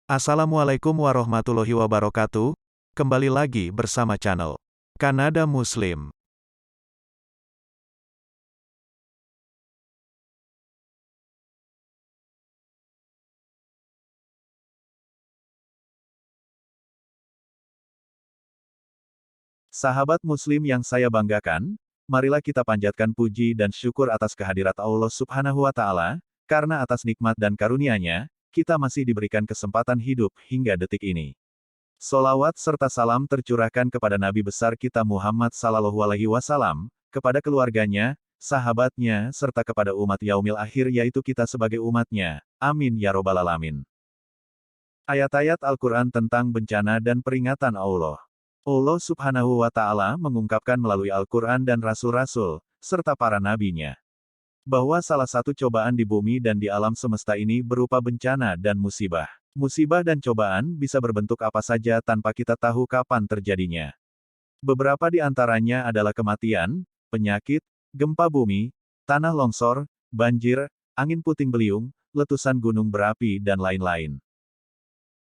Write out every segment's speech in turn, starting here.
Assalamualaikum warahmatullahi wabarakatuh. Kembali lagi bersama channel Kanada Muslim. Sahabat Muslim yang saya banggakan, marilah kita panjatkan puji dan syukur atas kehadirat Allah Subhanahu wa Ta'ala, karena atas nikmat dan karunia-Nya, kita masih diberikan kesempatan hidup hingga detik ini. Solawat serta salam tercurahkan kepada Nabi besar kita Muhammad Sallallahu Alaihi Wasallam, kepada keluarganya, sahabatnya, serta kepada umat yaumil akhir yaitu kita sebagai umatnya. Amin ya robbal alamin. Ayat-ayat Al-Quran tentang bencana dan peringatan Allah. Allah Subhanahu wa Ta'ala mengungkapkan melalui Al-Quran dan Rasul-Rasul, serta para nabinya, bahwa salah satu cobaan di bumi dan di alam semesta ini berupa bencana dan musibah. Musibah dan cobaan bisa berbentuk apa saja tanpa kita tahu kapan terjadinya. Beberapa di antaranya adalah kematian, penyakit, gempa bumi, tanah longsor, banjir, angin puting beliung, letusan gunung berapi dan lain-lain.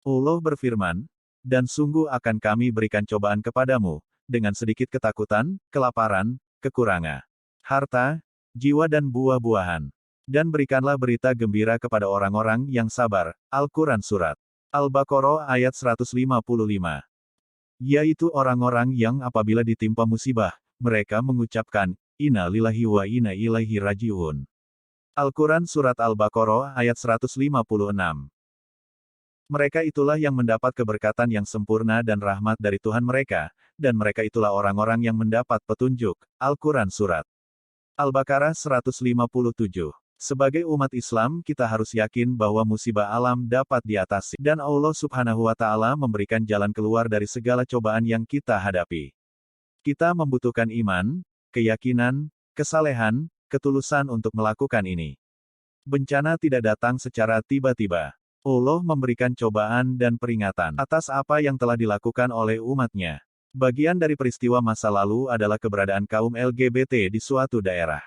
Allah berfirman, dan sungguh akan kami berikan cobaan kepadamu, dengan sedikit ketakutan, kelaparan, kekurangan harta, jiwa dan buah-buahan. Dan berikanlah berita gembira kepada orang-orang yang sabar. Al-Quran Surat Al-Baqarah ayat 155. Yaitu orang-orang yang apabila ditimpa musibah, mereka mengucapkan, Inna lillahi wa inna ilaihi raji'un. Al-Quran Surat Al-Baqarah ayat 156. Mereka itulah yang mendapat keberkatan yang sempurna dan rahmat dari Tuhan mereka, dan mereka itulah orang-orang yang mendapat petunjuk. Al-Quran Surat Al-Baqarah 157. Sebagai umat Islam kita harus yakin bahwa musibah alam dapat diatasi, dan Allah Subhanahu wa Ta'ala memberikan jalan keluar dari segala cobaan yang kita hadapi. Kita membutuhkan iman, keyakinan, kesalehan, ketulusan untuk melakukan ini. Bencana tidak datang secara tiba-tiba. Allah memberikan cobaan dan peringatan atas apa yang telah dilakukan oleh umatnya. Bagian dari peristiwa masa lalu adalah keberadaan kaum LGBT di suatu daerah.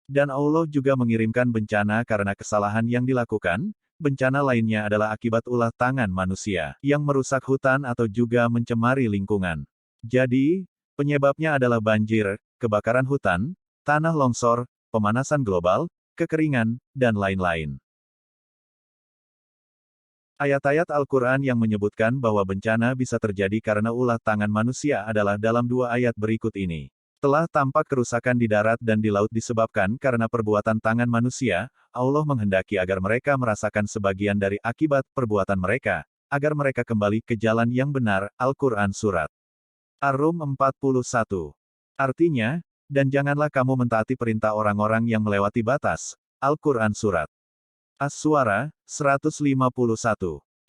Dan Allah juga mengirimkan bencana karena kesalahan yang dilakukan. Bencana lainnya adalah akibat ulah tangan manusia, yang merusak hutan atau juga mencemari lingkungan. Jadi, penyebabnya adalah banjir, kebakaran hutan, tanah longsor, pemanasan global, kekeringan, dan lain-lain. Ayat-ayat Al-Quran yang menyebutkan bahwa bencana bisa terjadi karena ulah tangan manusia adalah dalam dua ayat berikut ini. Telah tampak kerusakan di darat dan di laut disebabkan karena perbuatan tangan manusia, Allah menghendaki agar mereka merasakan sebagian dari akibat perbuatan mereka, agar mereka kembali ke jalan yang benar. Al-Quran Surat Ar-Rum 41. Artinya, dan janganlah kamu mentaati perintah orang-orang yang melewati batas. Al-Quran Surat As-Suara 151.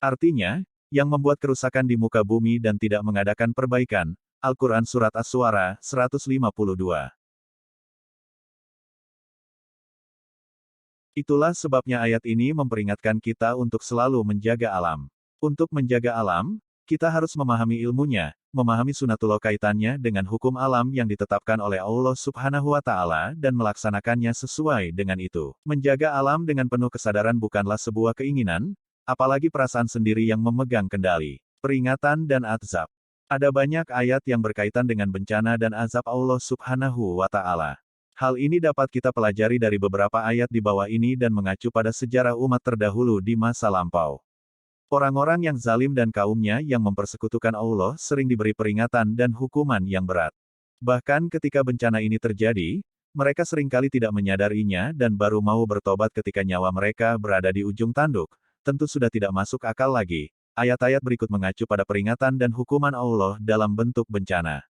Artinya, yang membuat kerusakan di muka bumi dan tidak mengadakan perbaikan. Al-Quran Surat As-Suara 152. Itulah sebabnya ayat ini memperingatkan kita untuk selalu menjaga alam. Untuk menjaga alam, kita harus memahami ilmunya, memahami sunatullah kaitannya dengan hukum alam yang ditetapkan oleh Allah Subhanahu wa Ta'ala dan melaksanakannya sesuai dengan itu. Menjaga alam dengan penuh kesadaran bukanlah sebuah keinginan, apalagi perasaan sendiri yang memegang kendali. Peringatan dan azab. Ada banyak ayat yang berkaitan dengan bencana dan azab Allah Subhanahu wa Ta'ala. Hal ini dapat kita pelajari dari beberapa ayat di bawah ini dan mengacu pada sejarah umat terdahulu di masa lampau. Orang-orang yang zalim dan kaumnya yang mempersekutukan Allah sering diberi peringatan dan hukuman yang berat. Bahkan ketika bencana ini terjadi, mereka seringkali tidak menyadarinya dan baru mau bertobat ketika nyawa mereka berada di ujung tanduk. Tentu sudah tidak masuk akal lagi. Ayat-ayat berikut mengacu pada peringatan dan hukuman Allah dalam bentuk bencana.